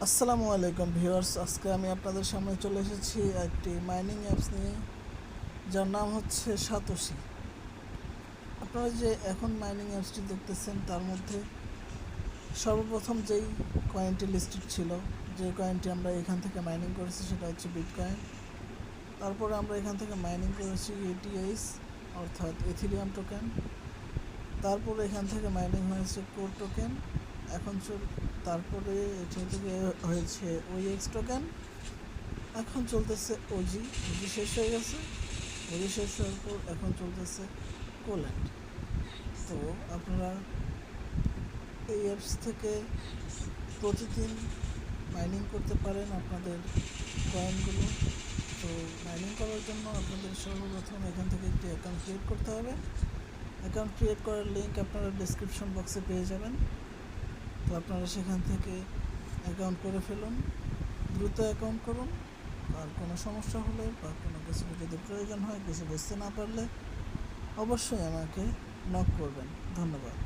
আসসালামু আলাইকুম ভিউয়ার্স, আজকে আমি আপনাদের সামনে চলে এসেছি একটি মাইনিং অ্যাপস নিয়ে, যার নাম হচ্ছে সাতোশি। আপনারা যে এখন মাইনিং অ্যাপসটি দেখতেছেন, তার মধ্যে সর্বপ্রথম যেই কয়েনটি লিস্টেড ছিল, যে কয়েনটি আমরা এখান থেকে মাইনিং করেছি, সেটা হচ্ছে বিটকয়েন। তারপরে আমরা এখান থেকে মাইনিং করেছি এটিএইচ, অর্থাৎ এথিরিয়াম টোকেন। তারপরে এখান থেকে মাইনিং হয়েছে কোর টোকেন। তারপরে এখান থেকে হয়েছে ওইএক্স টোকেন। এখন চলতেছে ওজি শেষ হয়ে গেছে। ওজি শেষ হওয়ার পর এখন চলতেছে কোল্যান্ড। তো আপনারা এই অ্যাপস থেকে প্রতিদিন মাইনিং করতে পারেন আপনাদের কয়েনগুলো। তো মাইনিং করার জন্য আপনাদের সর্বপ্রথম এখান থেকে একটি অ্যাকাউন্ট ক্রিয়েট করতে হবে। অ্যাকাউন্ট ক্রিয়েট করার লিঙ্ক আপনারা ডিসক্রিপশন বক্সে পেয়ে যাবেন। তো আপনারা সেখান থেকে অ্যাকাউন্ট করে ফেলুন, দ্রুত অ্যাকাউন্ট করুন। আর কোনো সমস্যা হলে বা কোনো কিছু যদি প্রয়োজন হয়, কিছু বুঝতে না পারলে অবশ্যই আমাকে নক করবেন। ধন্যবাদ।